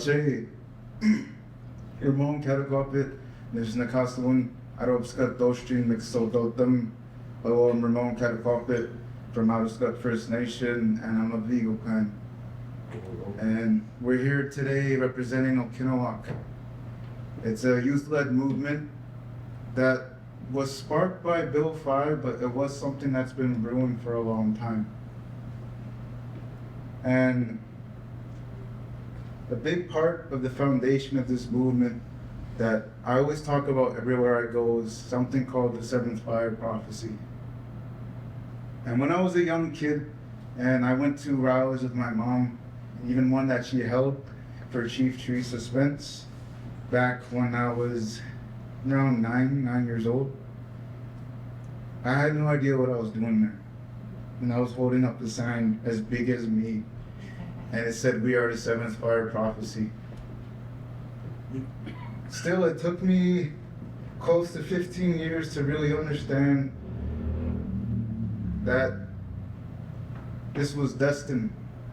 Ache, Ramon Kataquapit, there's Nakasawun, Arobskat Dostrin, Mixodotum, I'm Ramon Kataquapit from Arobskat First Nation, and I'm a Vigo clan. And we're here today representing Okiniwak. It's a youth-led movement that was sparked by Bill 5, but it was something that's been brewing for a long time. And a big part of the foundation of this movement that I always talk about everywhere I go is something called the Seventh Fire Prophecy. And when I was a young kid and I went to rallies with my mom, even one that she held for Chief Teresa Spence back when I was around 9 years old, I had no idea what I was doing there. And I was holding up the sign as big as me, and it said, "We are the Seventh Fire Prophecy." Still, it took me close to 15 years to really understand that this was destined,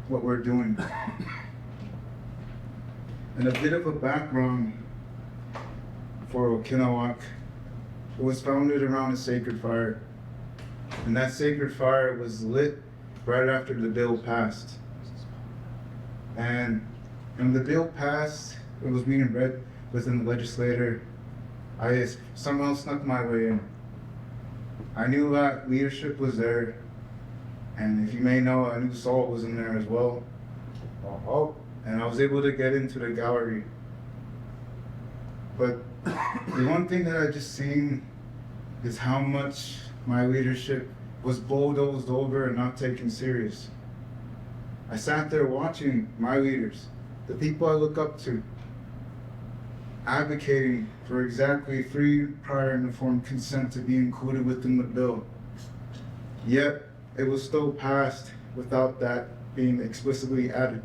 what we're doing. And a bit of a background for Okiniwak. It was founded around a sacred fire. And that sacred fire was lit right after the bill passed. And when the bill passed, it was being read within the legislature, I somehow snuck my way in. I knew that leadership was there. And if you may know, I knew Saul was in there as well. And I was able to get into the gallery. But the one thing that I just seen is how much my leadership was bulldozed over and not taken serious. I sat there watching my leaders, the people I look up to, advocating for exactly 3 prior and informed consent to be included within the bill. Yet, it was still passed without that being explicitly added.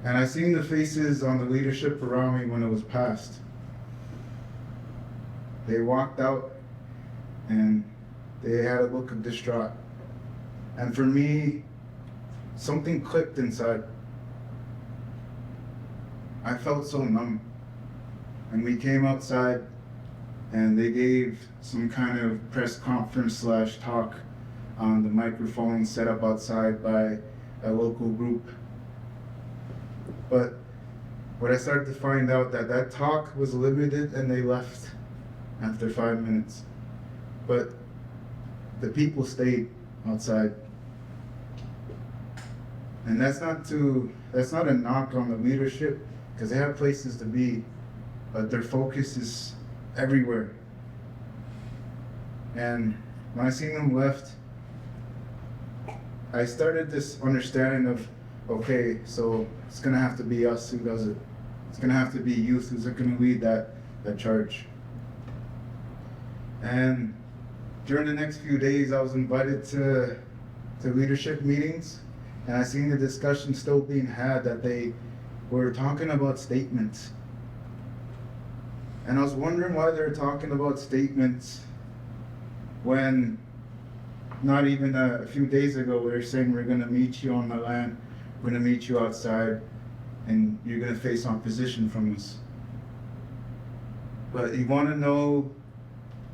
And I seen the faces on the leadership around me when it was passed. They walked out and they had a look of distraught. And for me, something clicked inside. I felt so numb. And we came outside and they gave some kind of press conference / talk on the microphone set up outside by a local group. But what I started to find out that talk was limited and they left after 5 minutes. But the people stayed outside. And that's not a knock on the leadership, because they have places to be, but their focus is everywhere. And when I seen them left, I started this understanding of, okay, so it's gonna have to be us who does it. It's gonna have to be youth who's gonna lead that charge. And during the next few days, I was invited to leadership meetings, and I seen the discussion still being had that they were talking about statements. And I was wondering why they were talking about statements when not even a few days ago we were saying we're gonna meet you on the land, we're gonna meet you outside, and you're gonna face opposition from us. But you wanna know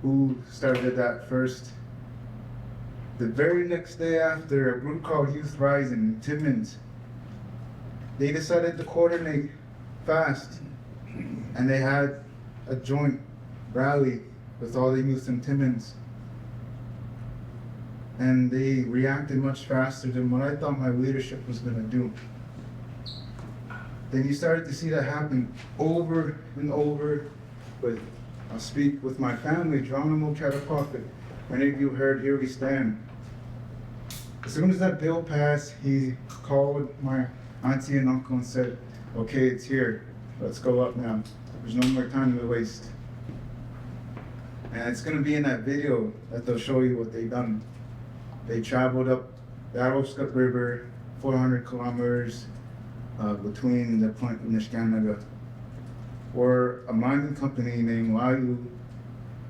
who started that first? The very next day after, a group called Youth Rising in Timmins, they decided to coordinate fast, and they had a joint rally with all the youth in Timmins. And they reacted much faster than what I thought my leadership was gonna do. Then you started to see that happen over and over with, I'll speak with my family, Ramon Kataquapit. Many of you heard Here We Stand. As soon as that bill passed, he called my auntie and uncle and said, okay, it's here, let's go up now. There's no more time to waste. And it's gonna be in that video that they'll show you what they've done. They traveled up the Arobskat River, 400 kilometers between the point of Nishkanaga, or a mining company named Layu.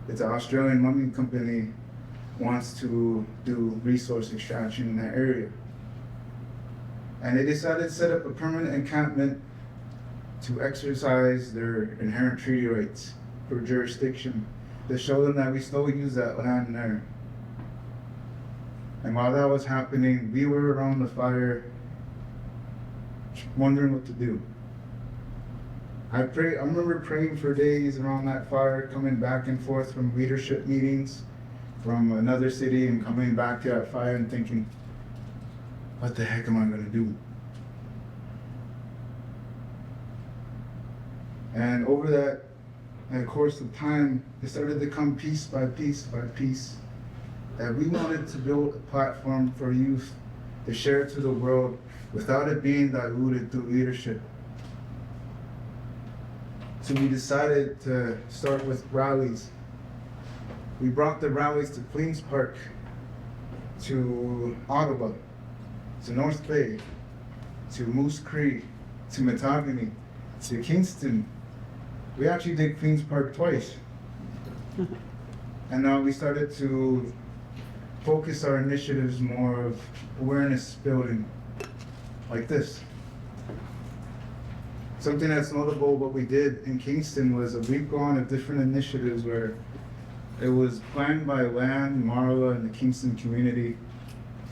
It's an Australian mining company, wants to do resource extraction in that area. And they decided to set up a permanent encampment to exercise their inherent treaty rights for jurisdiction, to show them that we still use that land there. And while that was happening, we were around the fire wondering what to do. I remember praying for days around that fire, coming back and forth from leadership meetings from another city and coming back to that fire and thinking, what the heck am I gonna do? And over that course of time, it started to come piece by piece by piece that we wanted to build a platform for youth to share to the world without it being diluted through leadership. So we decided to start with rallies. We brought the rallies to Queen's Park, to Ottawa, to North Bay, to Moose Cree, to Matagami, to Kingston. We actually did Queen's Park twice. And now we started to focus our initiatives more of awareness building, like this. Something that's notable, what we did in Kingston was a week-long of different initiatives where it was planned by Lan, Marla, and the Kingston community.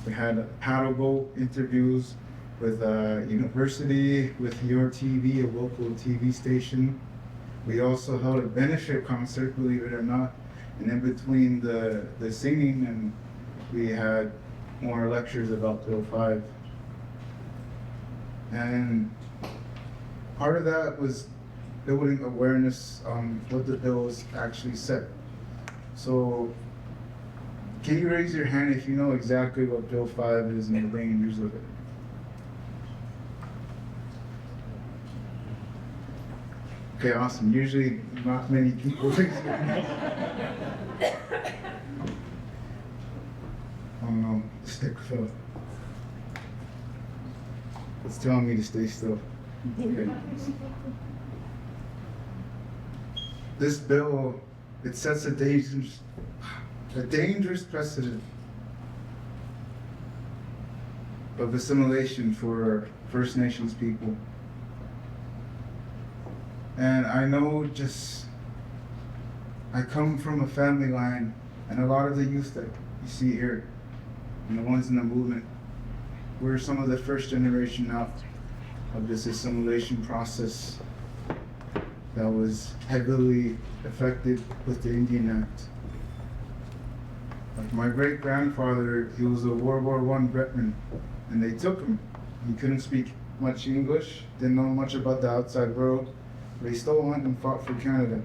We had paddle boat interviews with a university, with Your TV, a local TV station. We also held a benefit concert, believe it or not, and in between the singing, and we had more lectures about Bill 5. And part of that was building awareness on what the bills actually said. So, can you raise your hand if you know exactly what Bill 5 is and the dangers of it? Okay, awesome. Usually not many people raise their hand. Oh no, the stick fell. It's telling me to stay still. Okay. This bill, it sets a dangerous precedent of assimilation for First Nations people. And I know I come from a family line, and a lot of the youth that you see here, and the ones in the movement, we're some of the first generation out of this assimilation process that was heavily affected with the Indian Act. Like my great-grandfather, he was a World War I veteran, and they took him. He couldn't speak much English, didn't know much about the outside world, but he still went and fought for Canada.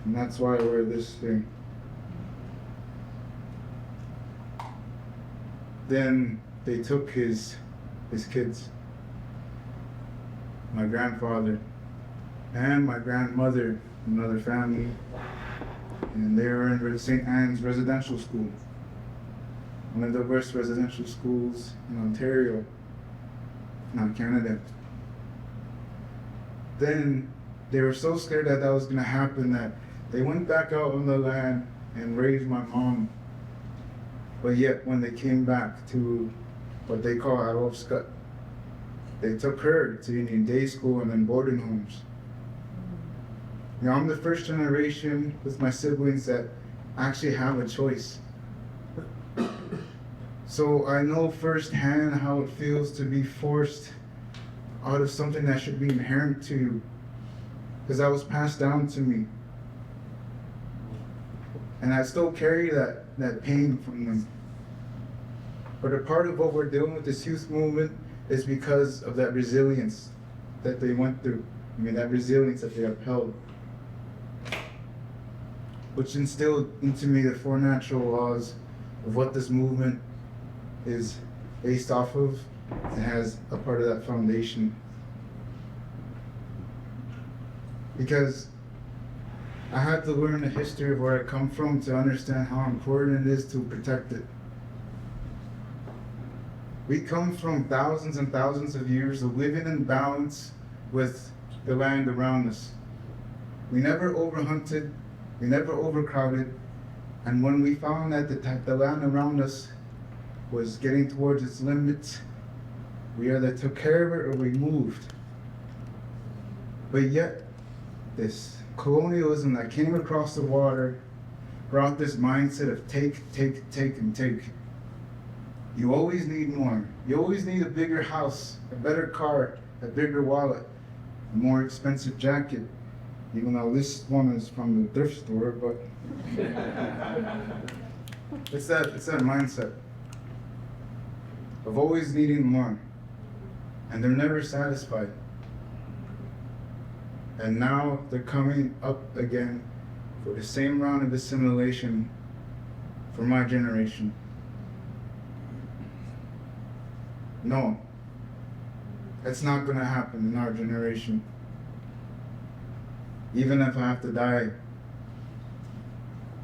And that's why we're this thing. Then they took his kids, my grandfather and my grandmother, another family, and they were in St. Anne's residential school, one of the worst residential schools in Ontario, not Canada. Then they were so scared that was going to happen that they went back out on the land and raised my mom. But yet, when they came back to what they call Arovscut, they took her to Indian day school and then boarding homes. Now, I'm the first generation with my siblings that actually have a choice. So I know firsthand how it feels to be forced out of something that should be inherent to you, because that was passed down to me. And I still carry that pain from them. But a part of what we're doing with this youth movement is because of that resilience that they went through. I mean, that resilience that they upheld, which instilled into me the four natural laws of what this movement is based off of and has a part of that foundation. Because I had to learn the history of where I come from to understand how important it is to protect it. We come from thousands and thousands of years of living in balance with the land around us. We never overhunted, we never overcrowded, and when we found that the land around us was getting towards its limits, We either took care of it or we moved. But yet, this colonialism that came across the water brought this mindset of take, and take. You always need more. You always need a bigger house, a better car, a bigger wallet, a more expensive jacket. Even though this one is from the thrift store, but it's that mindset of always needing more. And they're never satisfied. And now they're coming up again for the same round of assimilation for my generation. No, that's not gonna happen in our generation. Even if I have to die,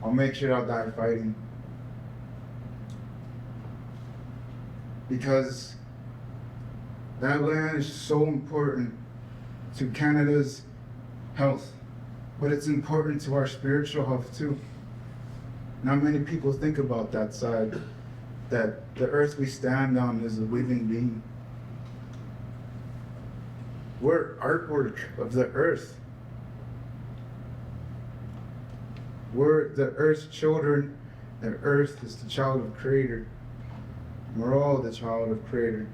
I'll make sure I'll die fighting. Because that land is so important to Canada's health, but it's important to our spiritual health too. Not many people think about that side, that the earth we stand on is a living being. We're artwork of the earth. We're the earth's children. The earth is the child of Creator. We're all the child of Creator.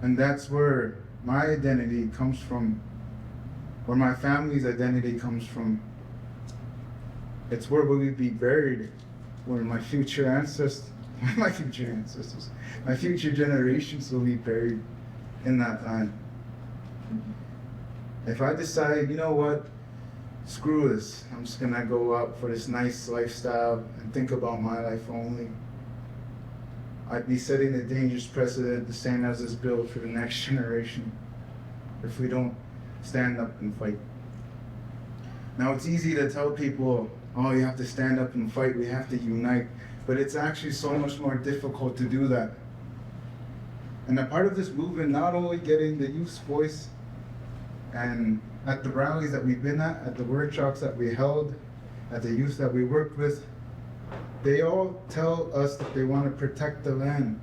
And that's where my identity comes from, where my family's identity comes from. It's where we'll be buried, where my future generations will be buried in that land. If I decide, you know what, screw this, I'm just gonna go out for this nice lifestyle and think about my life only, I'd be setting a dangerous precedent, the same as this bill for the next generation, if we don't stand up and fight. Now it's easy to tell people, oh, you have to stand up and fight, we have to unite, but it's actually so much more difficult to do that. And a part of this movement, not only getting the youth's voice, and at the rallies that we've been at the workshops that we held, at the youth that we worked with, they all tell us that they want to protect the land.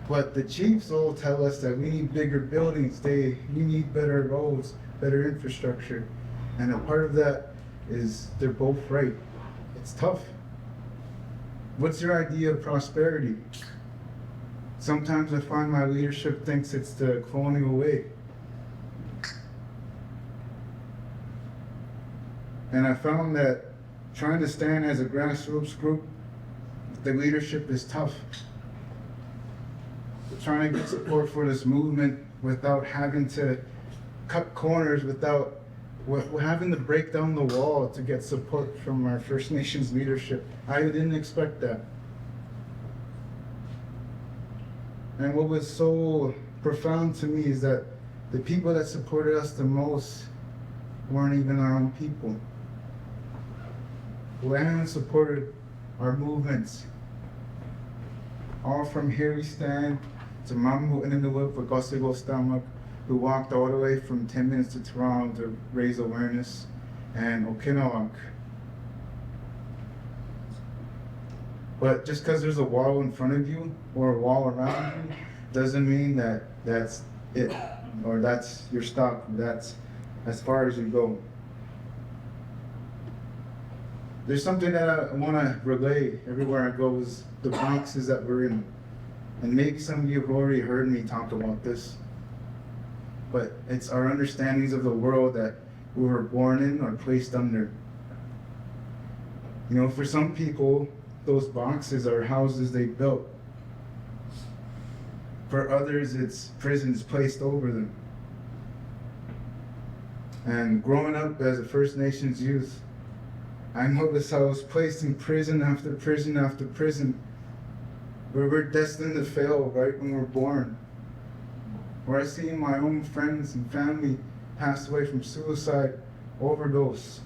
But the chiefs all tell us that we need bigger buildings, we need better roads, better infrastructure. And a part of that is they're both right. It's tough. What's your idea of prosperity? Sometimes I find my leadership thinks it's the colonial way. And I found that trying to stand as a grassroots group, the leadership is tough. We're trying to get support for this movement without having to cut corners, without having to break down the wall to get support from our First Nations leadership. I didn't expect that. And what was so profound to me is that the people that supported us the most weren't even our own people. Land supported our movements. All from Here We Stand to Mamu Inuit for Gosigo Stomach, who walked all the way from 10 minutes to Toronto to raise awareness, and Okiniwak. But just because there's a wall in front of you or a wall around you doesn't mean that that's it, or that's your stop, that's as far as you go. There's something that I want to relay everywhere I go is the boxes that we're in. And maybe some of you have already heard me talk about this, but it's our understandings of the world that we were born in or placed under. You know, for some people, those boxes are houses they built. For others, it's prisons placed over them. And growing up as a First Nations youth, I noticed I was placed in prison after prison after prison, where we're destined to fail right when we're born. Where I see my own friends and family pass away from suicide, overdose,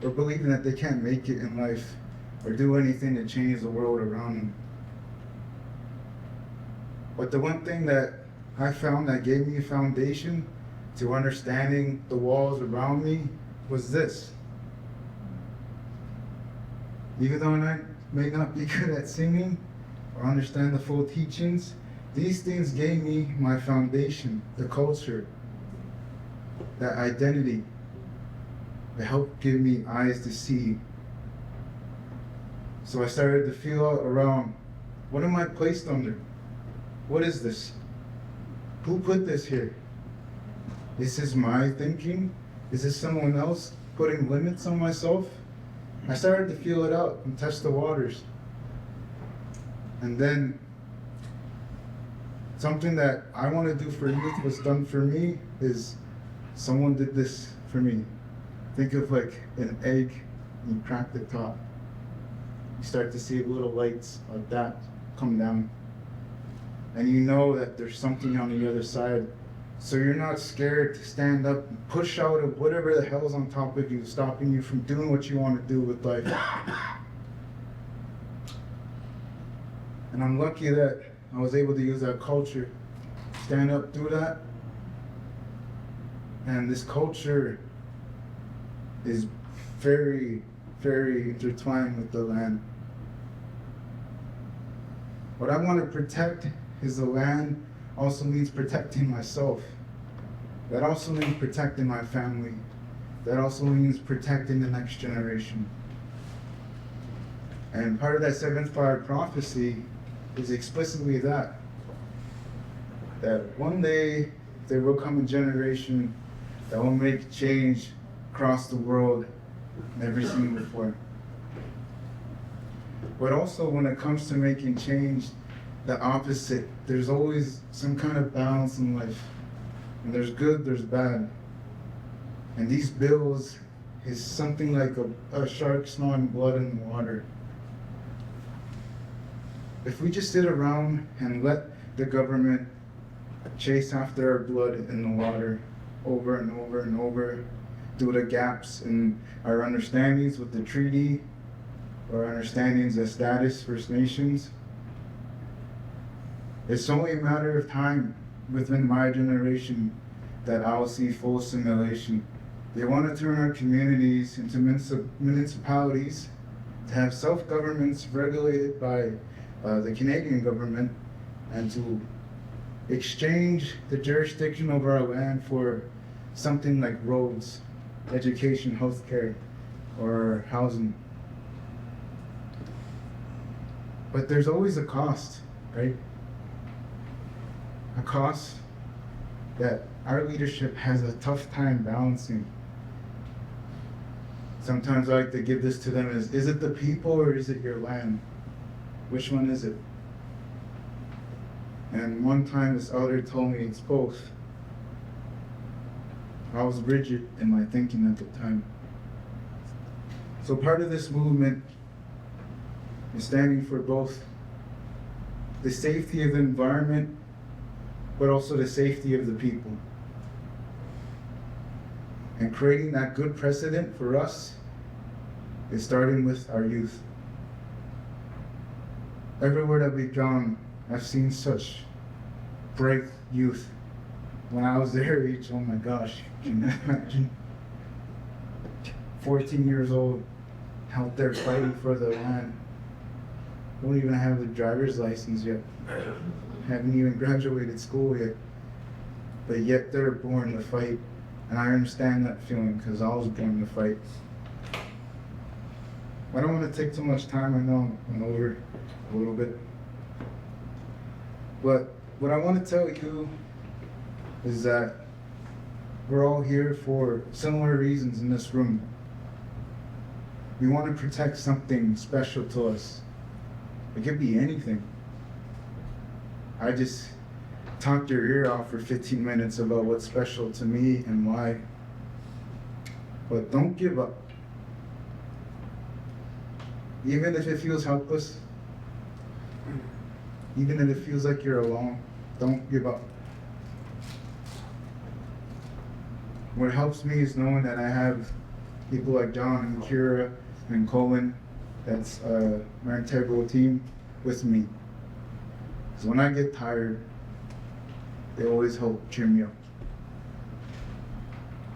or believing that they can't make it in life or do anything to change the world around them. But the one thing that I found that gave me a foundation to understanding the walls around me was this. Even though may not be good at singing or understand the full teachings, these things gave me my foundation, the culture, that identity. It helped give me eyes to see. So I started to feel out around, what am I placed under? What is this? Who put this here? Is this my thinking? Is this someone else putting limits on myself? I started to feel it out and test the waters. And then something that I want to do for youth was done for me is someone did this for me. Think of like an egg, you crack the top. You start to see little lights like that come down. And you know that there's something on the other side. So you're not scared to stand up and push out of whatever the hell's on top of you, stopping you from doing what you want to do with life. And I'm lucky that I was able to use that culture, stand up, do that. And this culture is very, very intertwined with the land. What I want to protect is the land. Also means protecting myself. That also means protecting my family. That also means protecting the next generation. And part of that seventh fire prophecy is explicitly that one day there will come a generation that will make change across the world never seen before. But also when it comes to making change, the opposite. There's always some kind of balance in life. And there's good, there's bad. And these bills is something like a shark smelling blood in the water. If we just sit around and let the government chase after our blood in the water over and over and over, due to gaps in our understandings with the treaty, or understandings as status First Nations, it's only a matter of time within my generation that I'll see full assimilation. They want to turn our communities into municipalities, to have self-governments regulated by the Canadian government, and to exchange the jurisdiction over our land for something like roads, education, healthcare, or housing. But there's always a cost, right? A cost that our leadership has a tough time balancing. Sometimes I like to give this to them as, is it the people or is it your land? Which one is it? And one time this elder told me it's both. I was rigid in my thinking at the time. So part of this movement is standing for both the safety of the environment, but also the safety of the people. And creating that good precedent for us is starting with our youth. Everywhere that we've gone, I've seen such bright youth. When I was their age, oh my gosh, can you imagine? 14 years old, out there fighting for the land. Don't even have the driver's license yet. Haven't even graduated school yet. But yet they're born to fight. And I understand that feeling because I was born to fight. I don't want to take too much time. I know I'm over a little bit. But what I want to tell you is that we're all here for similar reasons in this room. We want to protect something special to us. It could be anything. I just talked your ear off for 15 minutes about what's special to me and why. But don't give up. Even if it feels helpless, even if it feels like you're alone, don't give up. What helps me is knowing that I have people like John and Kira and Colin, that's my integral team, with me. So when I get tired, they always help cheer me up.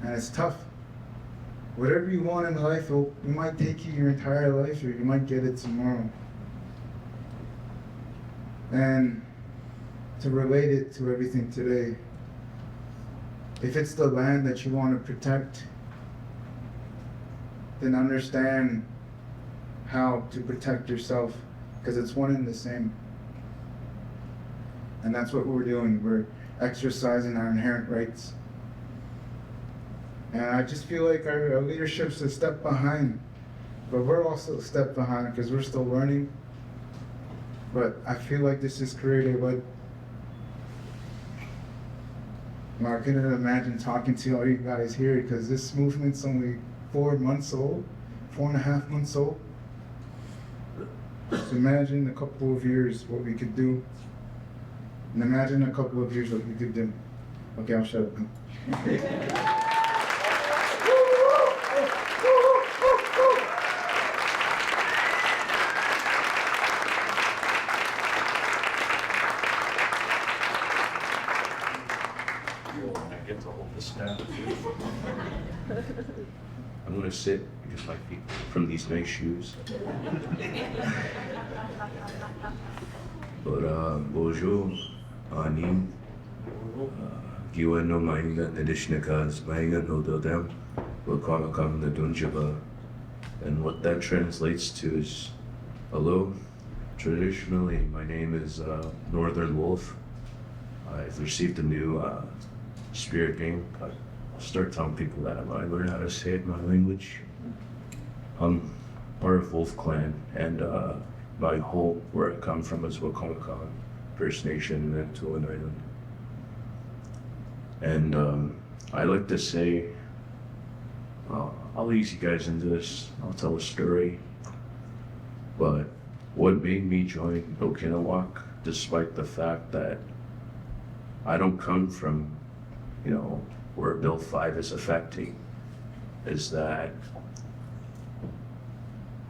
And it's tough. Whatever you want in life, it might take you your entire life, or you might get it tomorrow. And to relate it to everything today, if it's the land that you want to protect, then understand how to protect yourself, because it's one and the same. And that's what we're doing. We're exercising our inherent rights. And I just feel like our leadership's a step behind, but we're also a step behind because we're still learning. But I feel like this is creative. But I couldn't imagine talking to all you guys here because this movement's only 4 months old, 4.5 months old. So imagine a couple of years what we could do. And imagine a couple of years what we could do. Okay, I'll shut up now. I get to hold this down. I'm gonna sit because my feet from these nice shoes. But bonjour, Anim. Giwa no mainga nadishnikas, mainga no dodam, wakanakam nadunjaba. And what that translates to is hello. Traditionally, my name is Northern Wolf. I've received a new spirit name. I'll start telling people that I learn how to say it in my language. I'm part of Wolf Clan, and my home, where I come from, is Wakanakam First Nation in Tulan Island. And I like to say, I'll ease you guys into this. I'll tell a story. But what made me join Okiniwak, despite the fact that I don't come from, where Bill 5 is affecting, is that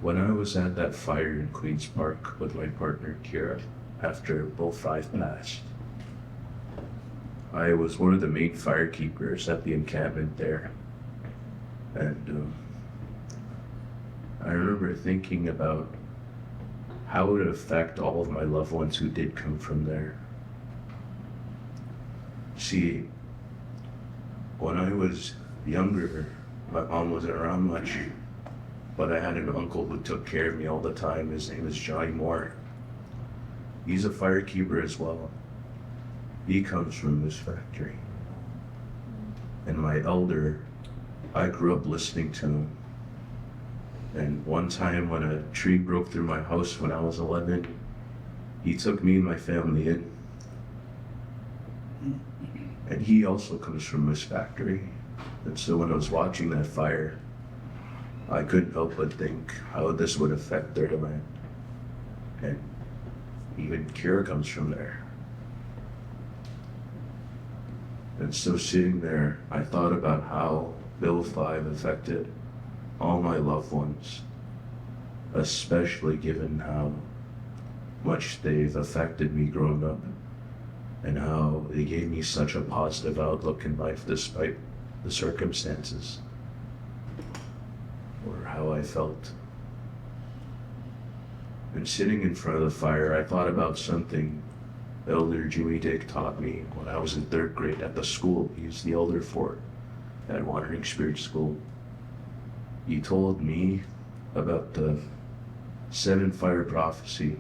when I was at that fire in Queen's Park with my partner Kira, after Bill 5 passed, I was one of the main firekeepers at the encampment there. And I remember thinking about how it would affect all of my loved ones who did come from there. See, when I was younger, my mom wasn't around much, but I had an uncle who took care of me all the time. His name is Johnny Moore. He's a firekeeper as well. He comes from this factory. And my elder, I grew up listening to him. And one time when a tree broke through my house when I was 11, he took me and my family in. And he also comes from this factory. And so when I was watching that fire, I couldn't help but think how this would affect their land. And even Kira comes from there. And so sitting there, I thought about how Bill 5 affected all my loved ones, especially given how much they've affected me growing up, and how they gave me such a positive outlook in life despite the circumstances, or how I felt. And sitting in front of the fire, I thought about something Elder Jimmy Dick taught me when I was in 3rd grade at the school. He's the elder for at Wandering Spirit School. He told me about the 7 fire prophecy.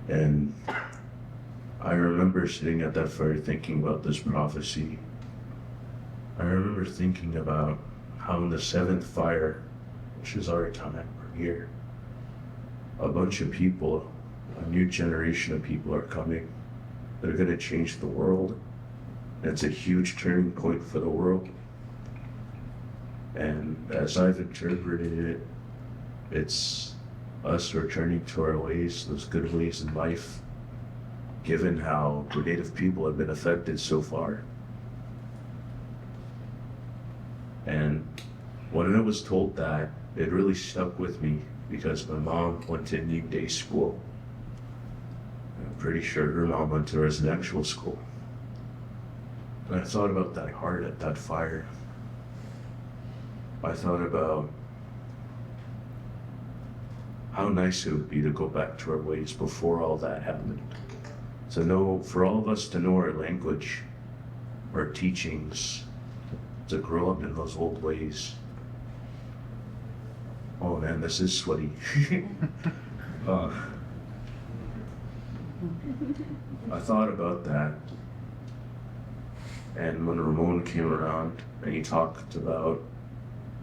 And I remember sitting at that fire thinking about this prophecy. I remember thinking about how in the 7th fire, which is our time, we're here, a bunch of people, a new generation of people are coming. They're going to change the world. It's a huge turning point for the world. And as I've interpreted it, it's us returning to our ways, those good ways in life, given how the Native people have been affected so far. And when I was told that, it really stuck with me because my mom went to Indian day school. I'm pretty sure her mom went to residential school. And I thought about that heart at that fire. I thought about how nice it would be to go back to our ways before all that happened. To know, for all of us to know our language, our teachings, to grow up in those old ways. Oh man, this is sweaty. I thought about that, and when Ramon came around and he talked about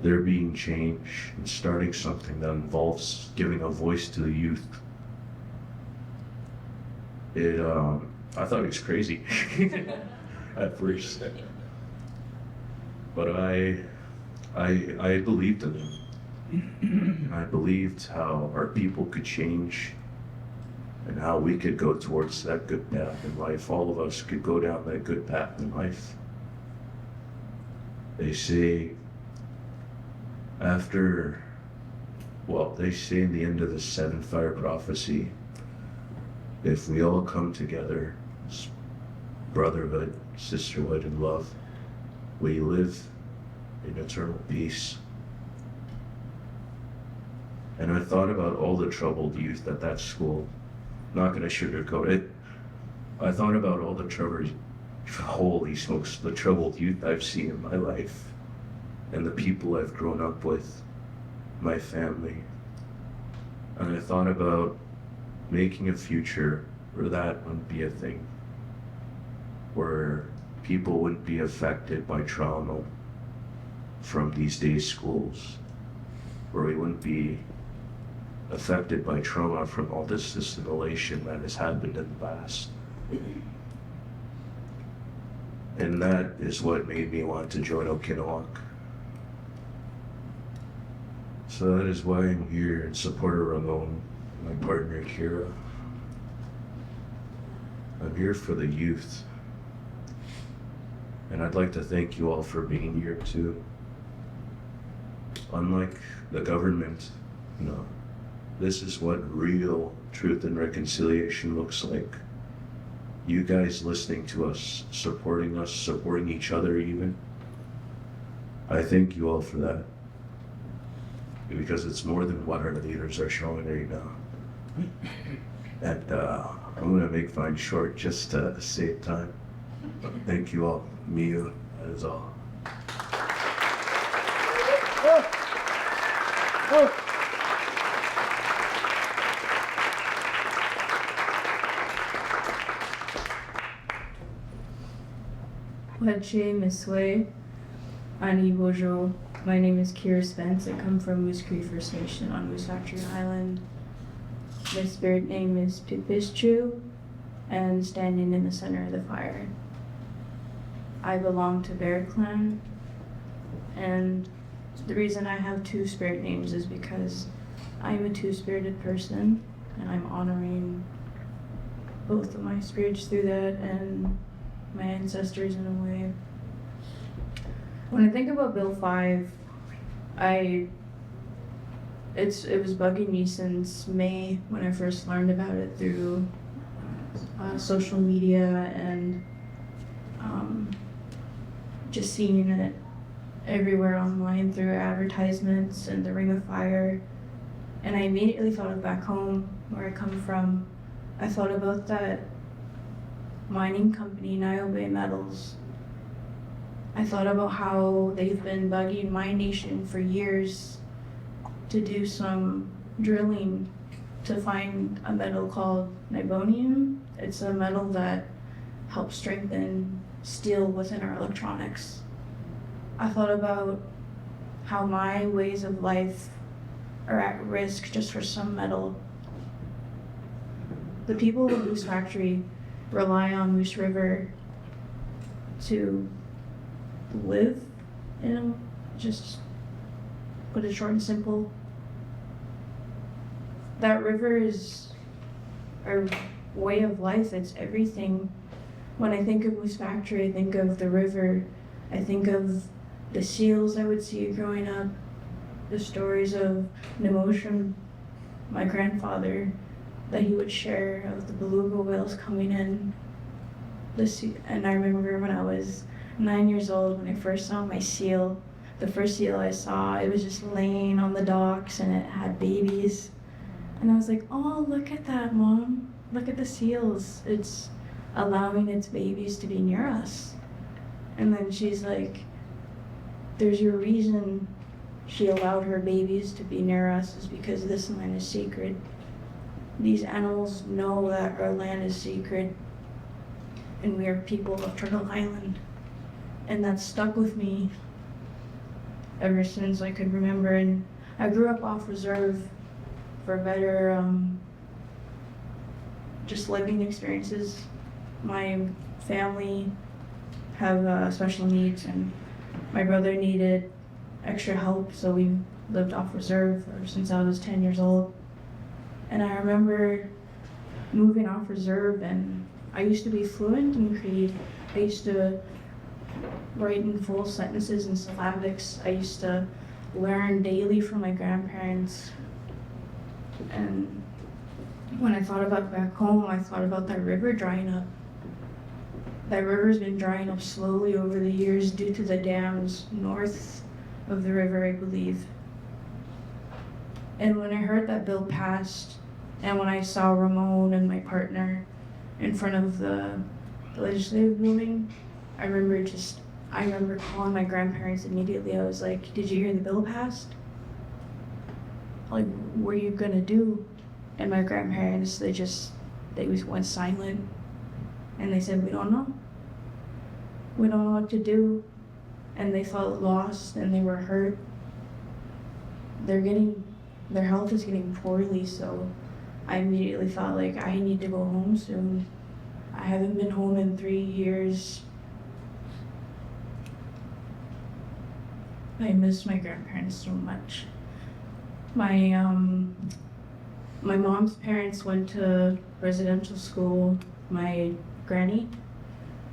there being change and starting something that involves giving a voice to the youth, I thought he was crazy at first, but I believed in him. I believed how our people could change and how we could go towards that good path in life. All of us could go down that good path in life. They say they say in the end of the 7 fire prophecy, if we all come together, brotherhood, sisterhood, and love, we live in eternal peace. And I thought about all the troubled youth at that school. Not gonna sugarcoat it. I thought about all the holy smokes, the troubled youth I've seen in my life, and the people I've grown up with, my family. And I thought about making a future where that wouldn't be a thing, where people wouldn't be affected by trauma from these day schools, where we wouldn't be affected by trauma from all this assimilation that has happened in the past. And that is what made me want to join Okiniwak. So that is why I'm here in support of Ramon, my partner Kira. I'm here for the youth. And I'd like to thank you all for being here too. Unlike the government, this is what real truth and reconciliation looks like. You guys listening to us, supporting each other even. I thank you all for that. Because it's more than what our leaders are showing right now. And I'm gonna make mine short just to save time. Thank you all. Mia, that is all. Weche Miswe, Ani Bojo. My name is Kerrie Spence. I come from Moose Cree First Nation on Moose Factory Island. My spirit name is Pipischu, and standing in the center of the fire. I belong to Bear Clan, and the reason I have 2 spirit names is because I'm a 2-spirited person, and I'm honoring both of my spirits through that and my ancestors in a way. When I think about Bill 5, it was bugging me since May when I first learned about it through social media and just seeing it everywhere online through advertisements and the Ring of Fire. And I immediately thought of back home where I come from. I thought about that mining company, Niobe Metals. I thought about how they've been bugging my nation for years to do some drilling to find a metal called nibonium. It's a metal that helps strengthen steel within our electronics. I thought about how my ways of life are at risk just for some metal. The people of the Moose Factory rely on Moose River to live, just put it short and simple. That river is our way of life, it's everything. When I think of Moose Factory, I think of the river, I think of the seals I would see growing up, the stories of Nemotion, my grandfather, that he would share of the beluga whales coming in. And I remember when I was 9 years old, when I first saw my seal, the first seal I saw, it was just laying on the docks and it had babies. And I was like, oh, look at that, Mom. Look at the seals. It's allowing its babies to be near us. And then she's like, there's your reason she allowed her babies to be near us is because this land is sacred. These animals know that our land is sacred and we are people of Turtle Island. And that stuck with me ever since I could remember. And I grew up off reserve for better just living experiences. My family have special needs, and my brother needed extra help, so we lived off reserve ever since I was 10 years old. And I remember moving off reserve, and I used to be fluent in Cree. I used to write in full sentences in syllabics. I used to learn daily from my grandparents. And when I thought about back home, I thought about that river drying up. That river's been drying up slowly over the years due to the dams north of the river, I believe. And when I heard that bill passed, and when I saw Ramon and my partner in front of the legislative building, I remember calling my grandparents immediately. I was like, did you hear the bill passed? Like, what are you gonna do? And my grandparents, they just went silent. And they said, we don't know. We don't know what to do. And they felt lost and they were hurt. Their health is getting poorly, so I immediately thought like, I need to go home soon. I haven't been home in 3 years. I miss my grandparents so much. My mom's parents went to residential school. My granny,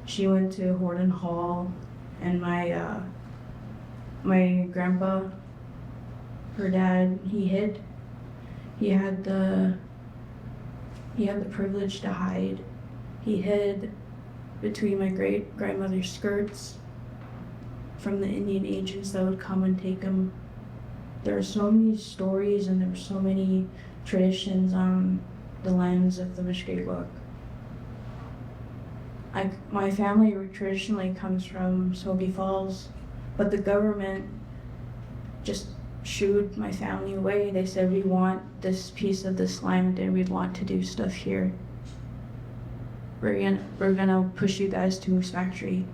she went to Horton Hall, and my grandpa, her dad, he had the privilege to hide. He hid between my great grandmother's skirts from the Indian agents that would come and take him. There are so many stories and there were so many traditions on the lands of the Okiniwak. My family traditionally comes from Smoky Falls, but the government just shooed my family away. They said, we want this piece of this land and we want to do stuff here. We're gonna push you guys to Moose Factory.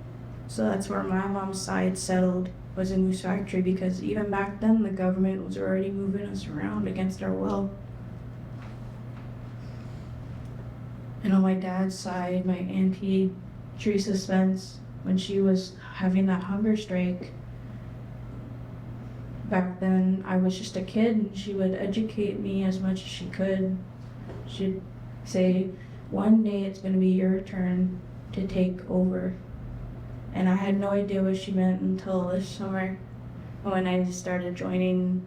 So that's where my mom's side settled, was in Moose Factory, because even back then the government was already moving us around against our will. And on my dad's side, my auntie Teresa Spence, when she was having that hunger strike, back then I was just a kid, and she would educate me as much as she could. She'd say, one day it's going to be your turn to take over. And I had no idea what she meant until this summer when I started joining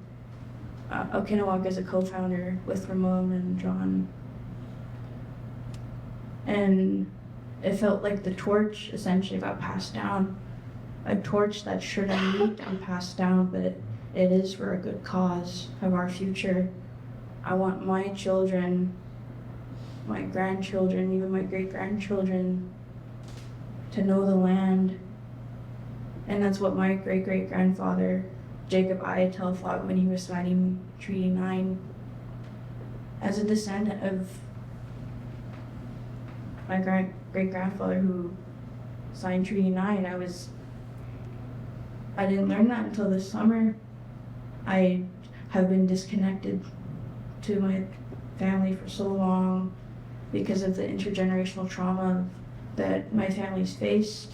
Okiniwak as a co-founder with Ramon and John. And it felt like the torch essentially got passed down. A torch that shouldn't need to be passed down, but it is for a good cause of our future. I want my children, my grandchildren, even my great-grandchildren to know the land. And that's what my great-great-grandfather, Jacob Iatel, thought when he was signing Treaty 9. As a descendant of my great-grandfather who signed Treaty 9, I didn't learn that until this summer. I have been disconnected to my family for so long because of the intergenerational trauma that my family's faced.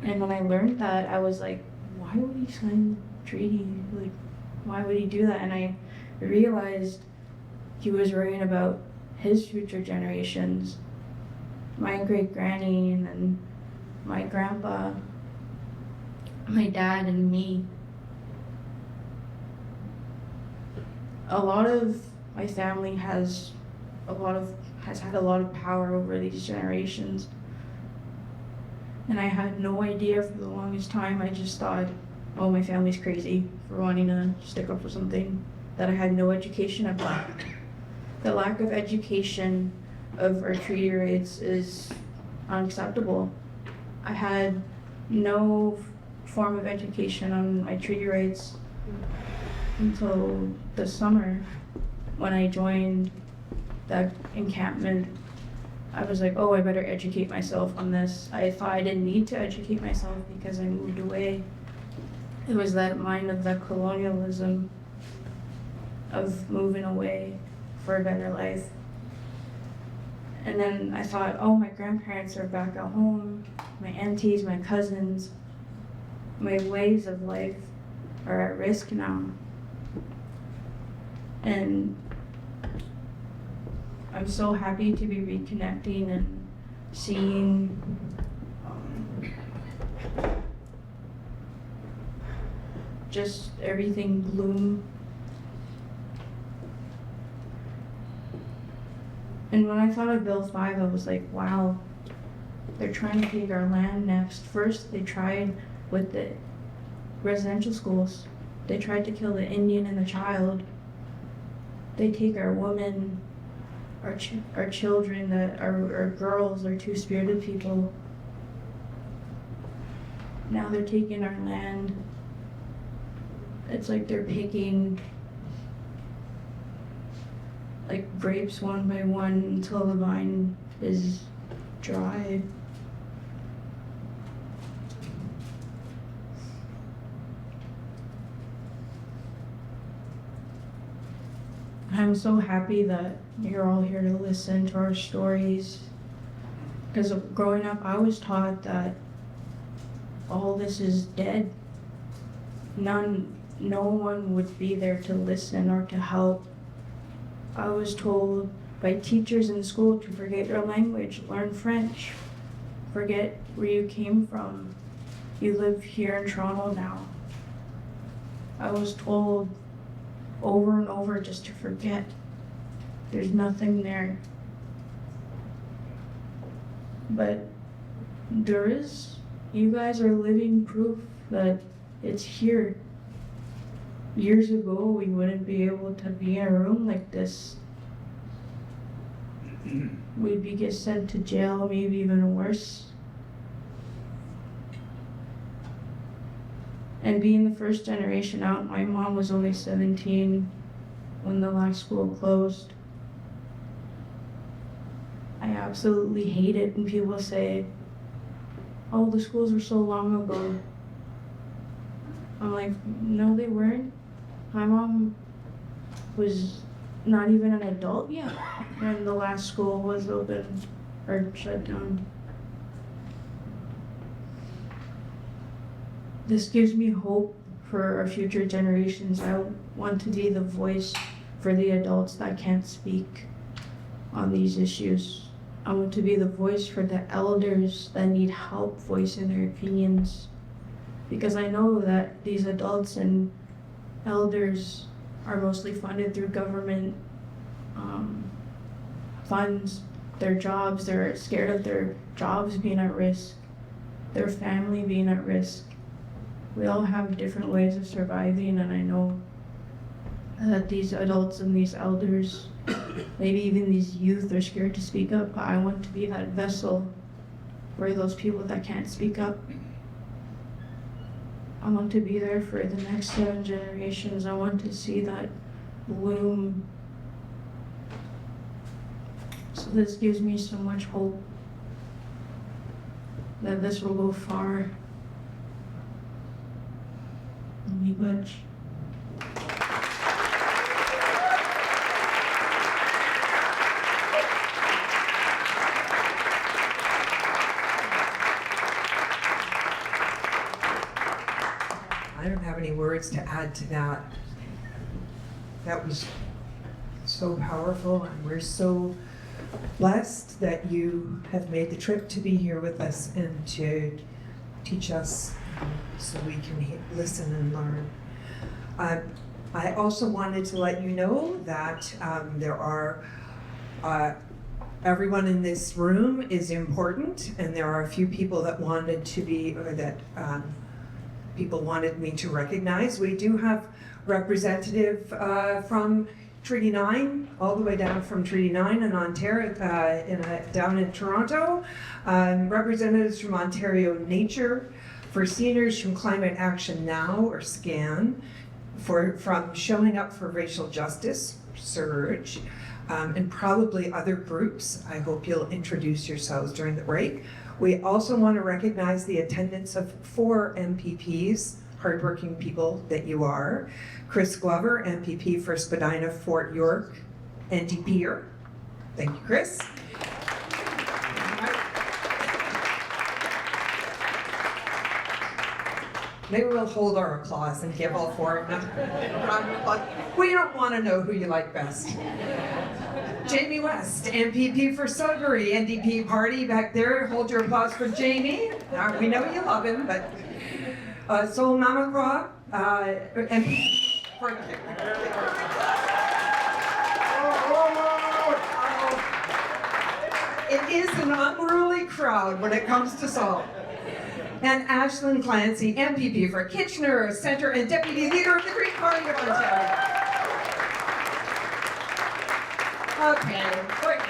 And when I learned that, I was like, why would he sign the treaty? Like, why would he do that? And I realized he was worrying about his future generations, my great-granny, and then my grandpa, my dad, and me. A lot of my family has had a lot of power over these generations. And I had no idea for the longest time. I just thought, oh, my family's crazy for wanting to stick up for something that I had no education of Black. The lack of education of our treaty rights is unacceptable. I had no form of education on my treaty rights until the summer when I joined the encampment. I was like, oh, I better educate myself on this. I thought I didn't need to educate myself because I moved away. It was that mind of the colonialism of moving away for a better life. And then I thought, oh, my grandparents are back at home, my aunties, my cousins, my ways of life are at risk now. And I'm so happy to be reconnecting and seeing just everything bloom. And when I thought of Bill 5, I was like, wow, they're trying to take our land next. First, they tried with the residential schools. They tried to kill the Indian and the child. They take our women, our children, our girls, our two-spirited people. Now they're taking our land. It's like they're picking like grapes one by one until the vine is dry. I'm so happy that you're all here to listen to our stories. Because growing up, I was taught that all this is dead. No one would be there to listen or to help. I was told by teachers in school to forget your language, learn French, forget where you came from. You live here in Toronto now. I was told over and over just to forget. There's nothing there. But there is. You guys are living proof that it's here. Years ago, we wouldn't be able to be in a room like this. We'd be get sent to jail, maybe even worse. And being the first generation out, my mom was only 17 when the last school closed. I absolutely hate it when people say, oh, the schools were so long ago. I'm like, no, they weren't. My mom was not even an adult yet when the last school was open or shut down. This gives me hope for our future generations. I want to be the voice for the adults that can't speak on these issues. I want to be the voice for the elders that need help voicing their opinions. Because I know that these adults and elders are mostly funded through government funds, their jobs. They're scared of their jobs being at risk, their family being at risk. We all have different ways of surviving, and I know that these adults and these elders, maybe even these youth, are scared to speak up, but I want to be that vessel for those people that can't speak up. I want to be there for the next 7 generations. I want to see that bloom. So this gives me so much hope that this will go far. Me much. I don't have any words to add to that. That was so powerful, and we're so blessed that you have made the trip to be here with us and to teach us so we can listen and learn. I also wanted to let you know that there are everyone in this room is important, and there are a few people that wanted to be, or that people wanted me to recognize. We do have representative from Treaty 9, all the way down from Treaty 9 in Ontario, down in Toronto, representatives from Ontario Nature, for seniors from Climate Action Now, or SCAN, from Showing Up for Racial Justice, SURGE, and probably other groups. I hope you'll introduce yourselves during the break. We also want to recognize the attendance of 4 MPPs, hardworking people that you are. Chris Glover, MPP for Spadina, Fort York, NDPer. Thank you, Chris. Maybe we'll hold our applause and give all 4 of them a round of applause. We don't want to know who you like best. Jamie West, MPP for Sudbury, NDP party back there. Hold your applause for Jamie. We know you love him, but Sol Mamakwa, MPP for It is an unruly crowd when it comes to Sol. And Ashlyn Clancy, MPP for Kitchener Centre and Deputy Leader of the Green Party of Ontario. Okay, great.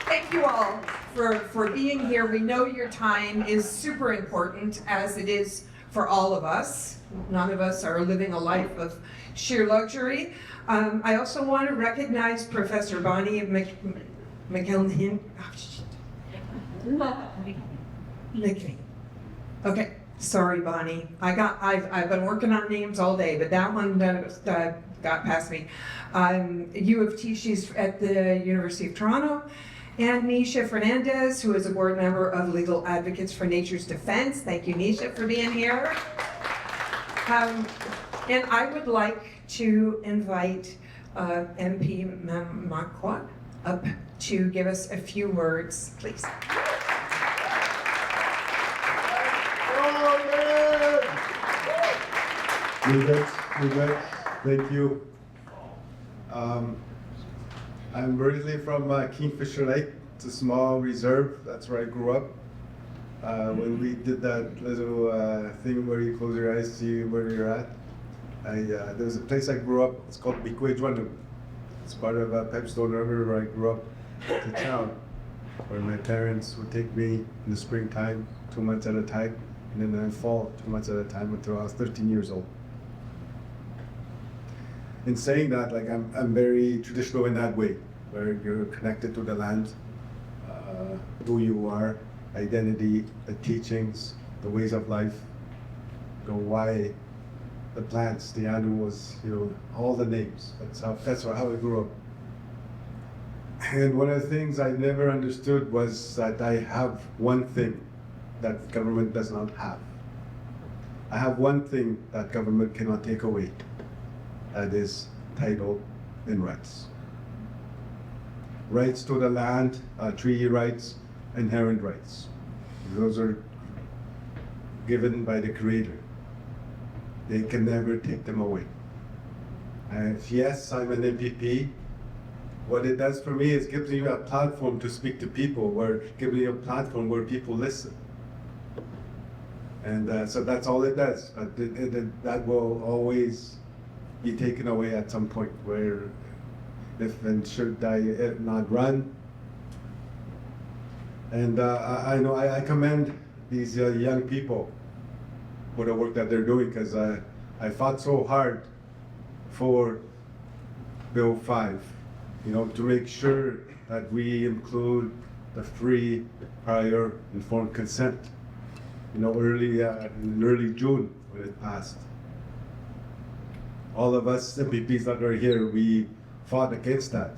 Thank you all for being here. We know your time is super important, as it is for all of us. None of us are living a life of sheer luxury. I also want to recognize Professor Bonnie McGillen. Okay, sorry, Bonnie. I've been working on names all day, but that one got past me. U of T, she's at the University of Toronto. And Nisha Fernandez, who is a board member of Legal Advocates for Nature's Defense. Thank you, Nisha, for being here. And I would like to invite MP Mamakwa up to give us a few words, please. Thank you. I'm originally from Kingfisher Lake. It's a small reserve. That's where I grew up. When we did that little thing where you close your eyes, see where you're at, there's a place I grew up. It's called Bikwejwanu. It's part of Pipestone River where I grew up. It's a town where my parents would take me in the springtime, 2 months at a time, and then in the fall, 2 months at a time until I was 13 years old. In saying that, like I'm very traditional in that way, where you're connected to the land, who you are, identity, the teachings, the ways of life, the why, the plants, the animals, all the names. That's how I grew up. And one of the things I never understood was that I have one thing that government does not have. I have one thing that government cannot take away. That is title and rights. Rights to the land, treaty rights, inherent rights. Those are given by the Creator. They can never take them away. And yes, I'm an MPP. What it does for me is gives you a platform to speak to people, gives you a platform where people listen. And so that's all it does. But that will always be taken away at some point, where if and should I not run. And I know I commend these young people for the work that they're doing, because I fought so hard for Bill 5, to make sure that we include the free, prior, informed consent. In early June when it passed. All of us MPPs that are here, we fought against that,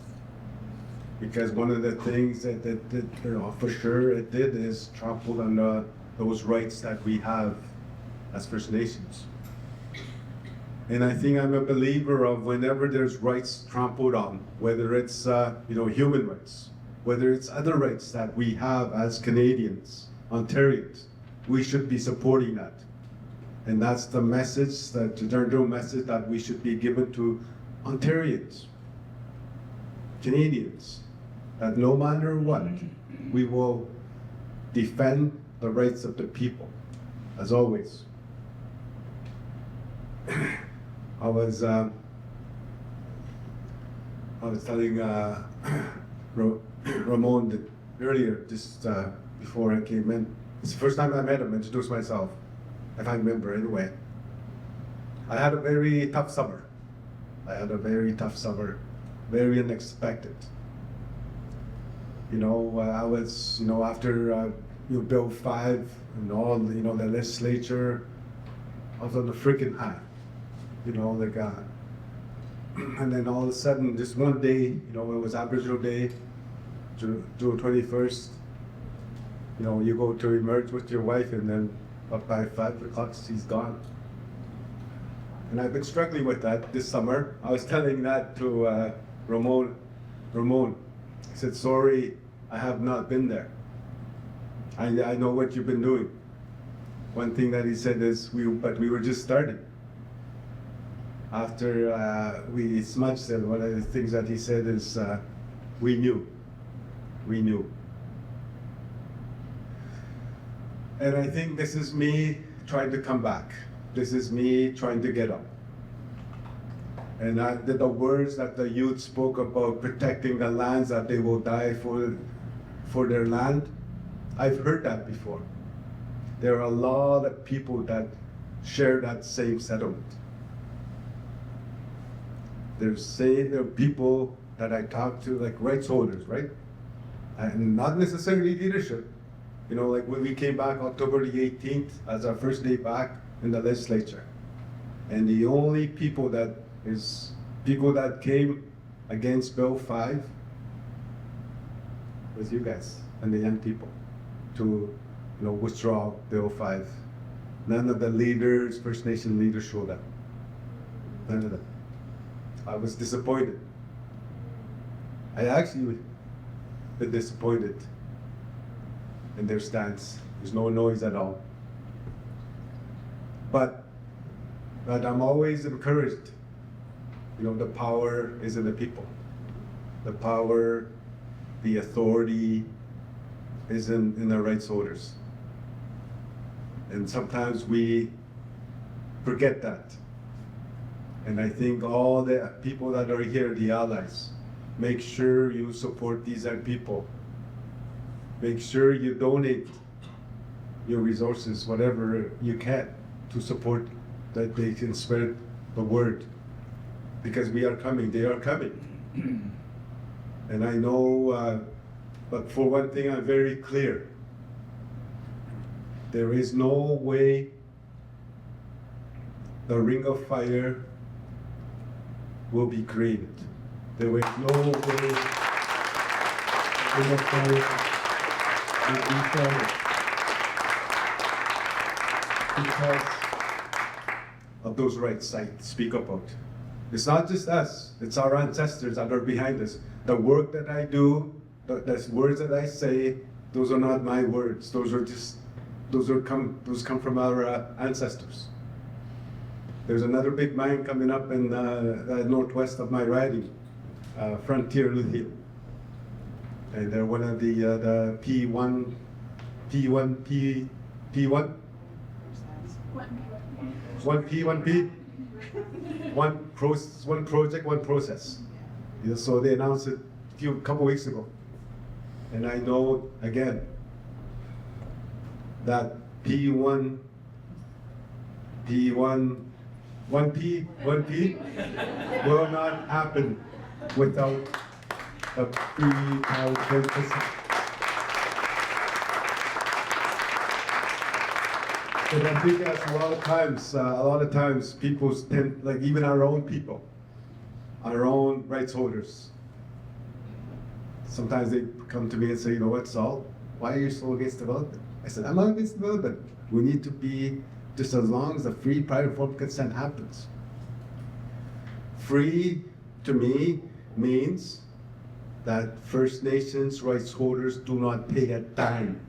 because one of the things that for sure it did is trample on those rights that we have as First Nations. And I think I'm a believer of whenever there's rights trampled on, whether it's human rights, whether it's other rights that we have as Canadians, Ontarians, we should be supporting that. And that's the message, the general message that we should be given to Ontarians, Canadians, that no matter what, we will defend the rights of the people, as always. I was telling Ramon that earlier, just before I came in. It's the first time I met him, introduced myself, if I remember anyway. I had a very tough summer. Very unexpected. I was, after Bill 5 and all, the legislature, I was on the freaking high. And then all of a sudden, just one day, it was Aboriginal Day, June 21st. You go to emerge with your wife, and then up by 5 o'clock, she's gone. And I've been struggling with that this summer. I was telling that to Ramon. I said, sorry, I have not been there. I know what you've been doing. One thing that he said is, but we were just starting. After we smudged it, one of the things that he said is, we knew. And I think this is me trying to come back. This is me trying to get up. And the words that the youth spoke about protecting the lands that they will die for their land, I've heard that before. There are a lot of people that share that same sentiment. There are people that I talk to, like rights holders, right? And not necessarily leadership. Like when we came back October the 18th as our first day back in the legislature. And the only people that came against Bill 5 was you guys and the young people to withdraw Bill 5. None of the leaders, First Nation leaders showed up. None of them. I was disappointed. I actually been disappointed in their stance. There's no noise at all. But I'm always encouraged. The power is in the people. The power, the authority is in the rights holders. And sometimes we forget that. And I think all the people that are here, the allies, make sure you support these young people. Make sure you donate your resources, whatever you can, to support that they can spread the word. Because we are coming, they are coming. And I know, but for one thing, I'm very clear. There is no way the ring of fire will be created. There is no way the ring of fire will be created. Because of those rights I speak about. It's not just us, it's our ancestors that are behind us. The work that I do, the words that I say, those are not my words. Those come from our ancestors. There's another big mine coming up in the northwest of my riding, Frontier Lithium. And they're one of the P1. One project, one process. So they announced it a couple weeks ago. And I know, again, that P1 will not happen without a pre-process. And I think that's a lot of times people tend, like even our own people, our own rights holders, sometimes they come to me and say, you know what, Saul, why are you so against development? I said, I'm not against development. We need to be, just as long as the free prior informed consent happens. Free, to me, means that First Nations rights holders do not pay a dime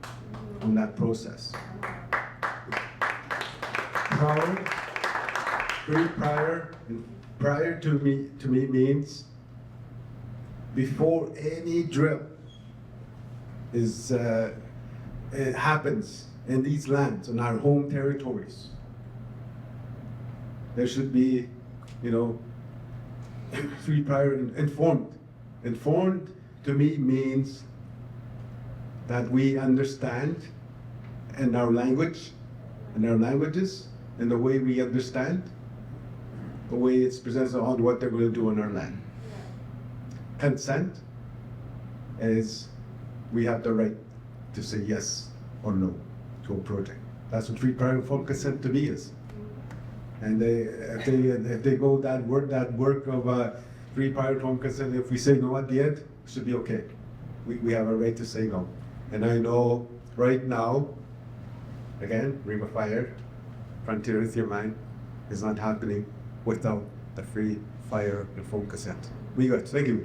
on that process. Prior to me means before any drill it happens in these lands, on our home territories. there should be, you know, free prior informed. Informed to me means that we understand in our language, in our languages, in the way we understand, the way it's presented on what they're going to do on our land. Consent is we have the right to say yes or no to a project. That's what free, prior, informed consent to me is. And if they go that work of free, prior, informed consent, if we say no at the end, it should be okay. We have a right to say no. And I know right now, again, Ring of Fire, Frontier with Your Mind, is not happening without the free, prior, informed consent. We got. Thank you.